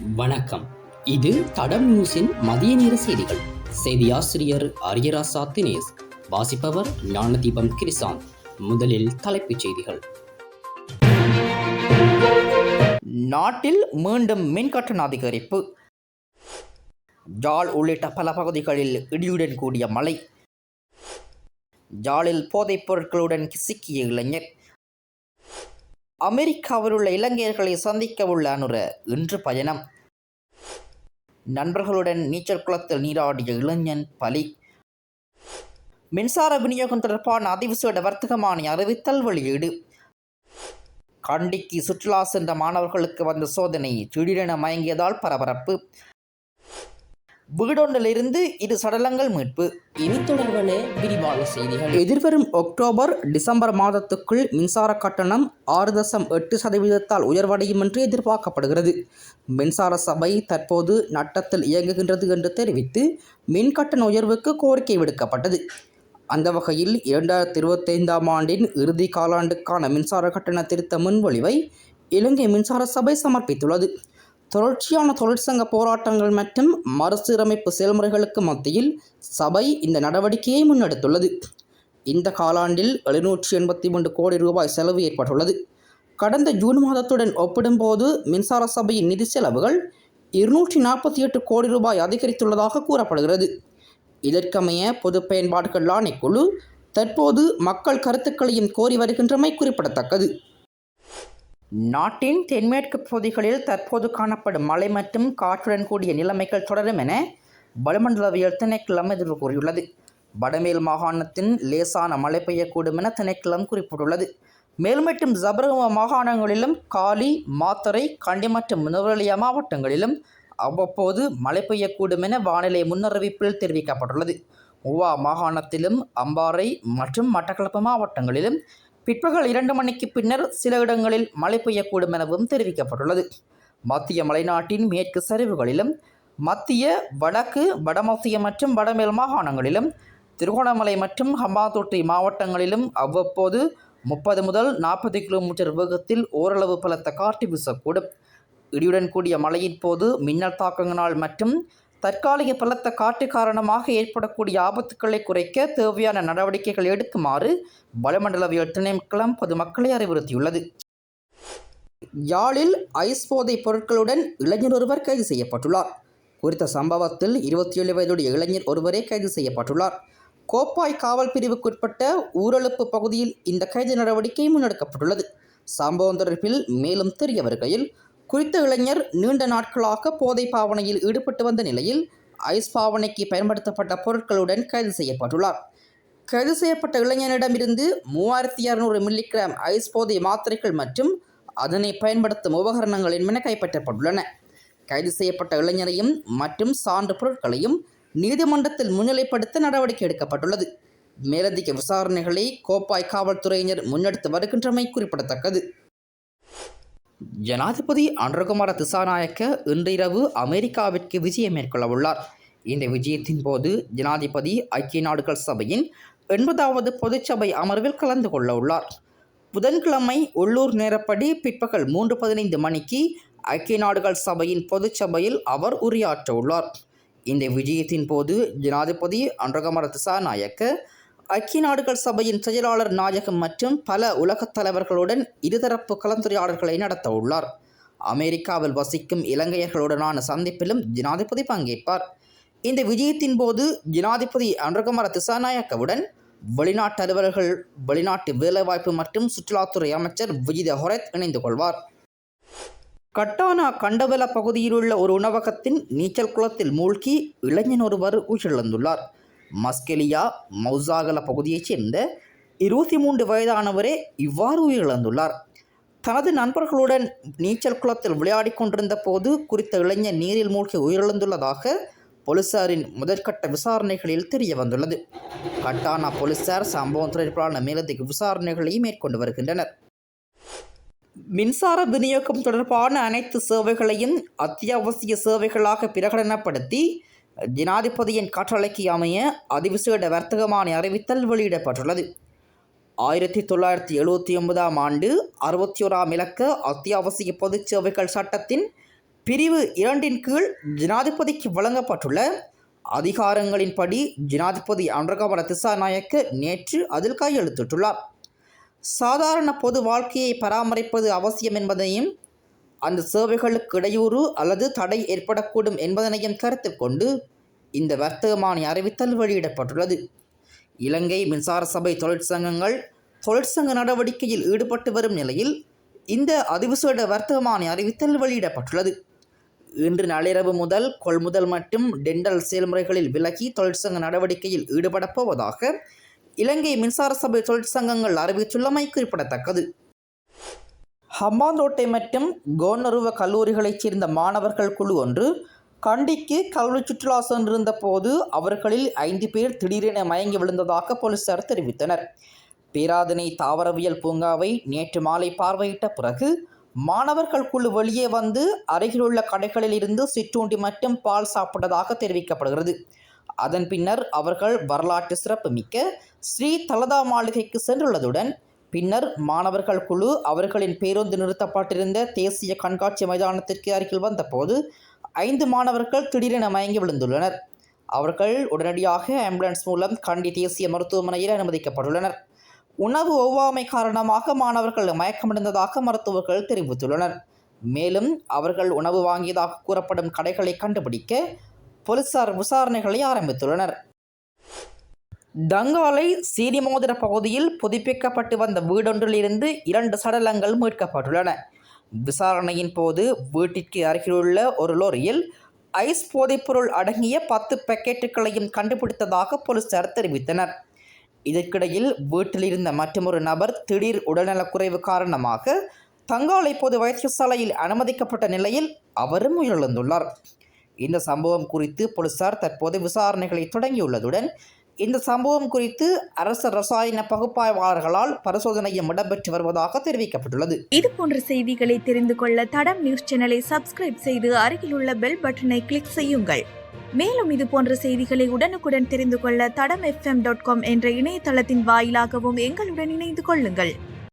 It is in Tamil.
வணக்கம். இது தடம் நியூஸின் மதிய நேர செய்திகள். செய்தியாசிரியர் அரியராசா தினேஷ். வாசிப்பவர் ஞானதீபம் கிரிசாந்த். முதலில் தலைப்புச் செய்திகள். நாட்டில் மீண்டும் மின்கட்டண அதிகரிப்பு. ஜாழ் உள்ளிட்ட பல பகுதிகளில் இடியுடன் கூடிய மழை. ஜாழில் போதைப் பொருட்களுடன் சிக்கிய இளைஞர். அமெரிக்காவில் உள்ள இலங்கையர்களை சந்திக்க உள்ள அனுர இன்று பயணம். நண்பர்களுடன் நீச்சல் குளத்தில் நீராடிய இளைஞன் பலி. மின்சார விநியோகம் தொடர்பான அதிவிசேட வர்த்தகமான அறிவித்தல் வெளியீடு. கண்டிக்கு சுற்றுலா சென்ற மாணவர்களுக்கு வந்த சோதனை திடீரென மயங்கியதால் பரபரப்பு. வீடொன்றிலிருந்து 2 சடலங்கள் மீட்பு. இனி தொடர்பான விரிவான செய்திகள். எதிர்வரும் அக்டோபர் டிசம்பர் மாதத்துக்குள் மின்சார கட்டணம் 6.8% உயர்வடையும் என்று எதிர்பார்க்கப்படுகிறது. மின்சார சபை தற்போது நட்டத்தில் இயங்குகின்றது என்று தெரிவித்து மின் கட்டண உயர்வுக்கு கோரிக்கை விடுக்கப்பட்டது. அந்த வகையில் 2025ஆம் ஆண்டின் இறுதி காலாண்டுக்கான மின்சார கட்டண திருத்த முன்மொழிவை இலங்கை மின்சார சபை சமர்ப்பித்துள்ளது. தொடர்ச்சியான தொழிற்சங்க போராட்டங்கள் மற்றும் மறுசீரமைப்பு செயல்முறைகளுக்கு மத்தியில் சபை இந்த நடவடிக்கையை முன்னெடுத்துள்ளது. இந்த காலாண்டில் 783 கோடி ரூபாய் செலவு ஏற்பட்டுள்ளது. கடந்த ஜூன் மாதத்துடன் ஒப்பிடும்போது மின்சார சபையின் நிதி செலவுகள் 248 கோடி ரூபாய் அதிகரித்துள்ளதாக கூறப்படுகிறது. இதற்கமைய பொது பயன்பாடுகள் ஆணைக்குழு தற்போது மக்கள் கருத்துக்களையும் கோரி வருகின்றமை குறிப்பிடத்தக்கது. நாட்டின் தென்மேற்கு பகுதிகளில் தற்போது காணப்படும் மழை மற்றும் காற்றுடன் கூடிய நிலைமைகள் தொடரும் என வளிமண்டலவியல் திணைக்களம் எதிர்வு கூறியுள்ளது. வடமேல் மாகாணத்தின் லேசான மழை பெய்யக்கூடும் என திணைக்களம் குறிப்பிட்டுள்ளது. மேல் மற்றும் ஜபரகம மாகாணங்களிலும் காலி, மாத்தறை, கண்டி மற்றும் நுவரெலியா மாவட்டங்களிலும் அவ்வப்போது மழை பெய்யக்கூடும் என வானிலை முன்னறிவிப்பில் தெரிவிக்கப்பட்டுள்ளது. ஊவா மாகாணத்திலும் அம்பாறை மற்றும் மட்டக்களப்பு மாவட்டங்களிலும் பிற்பகல் 2 மணிக்கு பின்னர் சில இடங்களில் மழை பெய்யக்கூடும் எனவும் தெரிவிக்கப்பட்டுள்ளது. மத்திய மலைநாட்டின் மேற்கு சரிவுகளிலும் மத்திய, வடக்கு, வடமத்திய மற்றும் வடமேல் மாகாணங்களிலும் திருகோணமலை மற்றும் ஹம்பாந்தோட்டை மாவட்டங்களிலும் அவ்வப்போது 30 முதல் 40 கிலோமீட்டர் வேகத்தில் ஓரளவு பலத்த காற்று வீசக்கூடும். இடியுடன் கூடிய மழையின் போது மின்னல் தாக்கங்களால் மற்றும் தற்காலிக பலத்த காற்று காரணமாக ஏற்படக்கூடிய ஆபத்துக்களை குறைக்க தேவையான நடவடிக்கைகள் எடுக்குமாறு வளிமண்டலவியல் திணைக்களம் பொதுமக்களை அறிவுறுத்தியுள்ளது. யாழில் ஐஸ் போதைப் பொருட்களுடன் இளைஞர் ஒருவர் கைது செய்யப்பட்டுள்ளார். குறித்த சம்பவத்தில் 27 வயதுடைய இளைஞர் ஒருவரே கைது செய்யப்பட்டுள்ளார். கோப்பாய் காவல் பிரிவுக்குட்பட்ட ஊரழுப்பு பகுதியில் இந்த கைது நடவடிக்கை முன்னெடுக்கப்பட்டுள்ளது. சம்பவம் தொடர்பில் மேலும் தெரிய வருகையில் குறித்த இளைஞர் நீண்ட நாட்களாக போதை பாவனையில் ஈடுபட்டு வந்த நிலையில் ஐஸ் பாவனைக்கு பயன்படுத்தப்பட்ட பொருட்களுடன் கைது செய்யப்பட்டுள்ளார். கைது செய்யப்பட்ட இளைஞனிடமிருந்து 3600 மில்லிகிராம் ஐஸ் போதை மாத்திரைகள் மற்றும் அதனை பயன்படுத்தும் உபகரணங்கள் என்பன கைப்பற்றப்பட்டுள்ளன. கைது செய்யப்பட்ட இளைஞரையும் மற்றும் சான்று பொருட்களையும் நீதிமன்றத்தில் முன்னிலைப்படுத்த நடவடிக்கை எடுக்கப்பட்டுள்ளது. மேலதிக விசாரணைகளை கோப்பாய் காவல்துறையினர் முன்னெடுத்து வருகின்றமை குறிப்பிடத்தக்கது. ஜனாதிபதி அனுரகுமார திசாநாயக்க இன்று இரவு அமெரிக்காவிற்கு விஜயம் மேற்கொள்ள உள்ளார். இந்த விஜயத்தின் போது ஜனாதிபதி ஐக்கிய நாடுகள் சபையின் 80வது பொதுச்சபை அமர்வில் கலந்து கொள்ள உள்ளார். புதன்கிழமை உள்ளூர் நேரப்படி பிற்பகல் 3:15 மணிக்கு ஐக்கிய நாடுகள் சபையின் பொதுச்சபையில் அவர் உரையாற்ற உள்ளார். இந்த விஜயத்தின் போது ஜனாதிபதி அனுரகுமார திசாநாயக்க ஐக்கிய நாடுகள் சபையின் செயலாளர் நாயகம் மற்றும் பல உலகத் தலைவர்களுடன் இருதரப்பு கலந்துரையாடல்களை நடத்த உள்ளார். அமெரிக்காவில் வசிக்கும் இலங்கையர்களுடனான சந்திப்பிலும் ஜனாதிபதி பங்கேற்பார். இந்த விஜயத்தின் போது ஜனாதிபதி அனுரகுமார திசாநாயக்கவுடன் வெளிநாட்டு அலுவலர்கள், வெளிநாட்டு வேலைவாய்ப்பு மற்றும் சுற்றுலாத்துறை அமைச்சர் விஜித ஹொரத் இணைந்து கொள்வார். கட்டானா கண்டவெல பகுதியில் உள்ள ஒரு உணவகத்தின் நீச்சல் குளத்தில் மூழ்கி இளைஞன் ஒருவர் உயிரிழந்துள்ளார். மஸ்கெலியா மௌசாகல பகுதியைச் சேர்ந்த 23 வயதானவரே இவ்வாறு உயிரிழந்துள்ளார். தனது நண்பர்களுடன் நீச்சல் குளத்தில் விளையாடி கொண்டிருந்த போது குறித்த இளைஞர் நீரில் மூழ்கி உயிரிழந்துள்ளதாக போலீசாரின் முதற்கட்ட விசாரணைகளில் தெரிய வந்துள்ளது. கட்டானா போலீசார் சம்பவம் தொடர்பான மேலதிக விசாரணைகளை மேற்கொண்டு வருகின்றனர். மின்சார விநியோகம் தொடர்பான அனைத்து சேவைகளையும் அத்தியாவசிய சேவைகளாக பிரகடனப்படுத்தி ஜனாதிபதியின் கட்டளைக்கு அமைய அதிவிசேட வர்த்தகமான அறிவித்தல் வெளியிடப்பட்டுள்ளது. 1979ஆம் ஆண்டு 61ஆம் இலக்க அத்தியாவசிய பொதுச் சேவைகள் சட்டத்தின் பிரிவு 2 கீழ் ஜனாதிபதிக்கு வழங்கப்பட்டுள்ள அதிகாரங்களின்படி ஜனாதிபதி அனுரகுமார திசாநாயக்க நேற்று அதில் கையெழுத்திட்டுள்ளார். சாதாரண பொது வாழ்க்கையை பராமரிப்பது அவசியம் என்பதையும் அந்த சேவைகளுக்கு இடையூறு அல்லது தடை ஏற்படக்கூடும் என்பதனையும் கருத்தில் கொண்டு இந்த வர்த்தகமானி அறிவித்தல் வெளியிடப்பட்டுள்ளது. இலங்கை மின்சார சபை தொழிற்சங்கங்கள் தொழிற்சங்க நடவடிக்கையில் ஈடுபட்டு வரும் நிலையில் இந்த அதிவிசேட வர்த்தகமானி அறிவித்தல் வெளியிடப்பட்டுள்ளது. இன்று நள்ளிரவு முதல் கொள்முதல் மற்றும் டெண்டல் செயல்முறைகளில் விலகி தொழிற்சங்க நடவடிக்கையில் ஈடுபடப் போவதாக இலங்கை மின்சார சபை தொழிற்சங்கங்கள் அறிவித்துள்ளமை குறிப்பிடத்தக்கது. ஹம்பாந்தோட்டை மற்றும் கோனருவ கல்லூரிகளைச் சேர்ந்த மாணவர்கள் குழு ஒன்று கண்டிக்கு கல்வி சுற்றுலா சென்றிருந்த போது அவர்களில் 5 பேர் திடீரென மயங்கி விழுந்ததாக போலீசார் தெரிவித்தனர். பேராதனை தாவரவியல் பூங்காவை நேற்று மாலை பார்வையிட்ட பிறகு மாணவர்கள் குழு வெளியே வந்து அருகிலுள்ள கடைகளில் இருந்து சிற்றுண்டி மற்றும் பால் சாப்பிட்டதாக தெரிவிக்கப்படுகிறது. அதன் பின்னர் அவர்கள் வரலாற்று சிறப்புமிக்க ஸ்ரீ தலதா மாளிகைக்கு சென்றுள்ளதுடன் பின்னர் மாணவர்கள் குழு அவர்களின் பேருந்து நிறுத்தப்பட்டிருந்த தேசிய கண்காட்சி மைதானத்திற்கு அருகில் வந்தபோது 5 மாணவர்கள் திடீரென மயங்கி விழுந்துள்ளனர். அவர்கள் உடனடியாக ஆம்புலன்ஸ் மூலம் கண்டி தேசிய மருத்துவமனையில் அனுமதிக்கப்பட்டுள்ளனர். உணவு ஒவ்வாமை காரணமாக மாணவர்கள் மயக்கமடைந்ததாக மருத்துவர்கள் தெரிவித்துள்ளனர். மேலும் அவர்கள் உணவு வாங்கியதாக கூறப்படும் கடைகளை கண்டுபிடிக்க போலீசார் விசாரணைகளை ஆரம்பித்துள்ளனர். டங்காலை சீனிமோதிர பகுதியில் புதுப்பிக்கப்பட்டு வந்த வீடொன்றில் இருந்து 2 சடலங்கள் மீட்கப்பட்டுள்ளன. விசாரணையின் போது வீட்டிற்கு அருகிலுள்ள ஒரு லோரியில் ஐஸ் போதைப்பொருள் அடங்கிய 10 பாக்கெட்டுகளையும் கண்டுபிடித்ததாக போலீசார் தெரிவித்தனர். இதற்கிடையில் வீட்டில் இருந்த மற்றொரு நபர் திடீர் உடல்நலக்குறைவு காரணமாக தங்காலை பொது வைத்தியசாலையில் அனுமதிக்கப்பட்ட நிலையில் அவரும் உயிரிழந்துள்ளார். இந்த சம்பவம் குறித்து போலீசார் தற்போது விசாரணைகளை தொடங்கியுள்ளதுடன் இந்த சம்பவம் குறித்து அரசு ரசாயன பகுப்பாய்வாளர்களால் பரிசோதனையும் இடம்பெற்று வருவதாக தெரிவிக்கப்பட்டுள்ளது. இது போன்ற செய்திகளை தெரிந்து கொள்ள தடம் நியூஸ் சேனலை சப்ஸ்கிரைப் செய்து அருகில் உள்ள பெல் பட்டனை கிளிக் செய்யுங்கள். மேலும் இது போன்ற செய்திகளை உடனுக்குடன் தெரிந்து கொள்ள தடம் fm.com என்ற இணையதளத்தின் வாயிலாகவும் எங்களுடன் இணைந்து கொள்ளுங்கள்.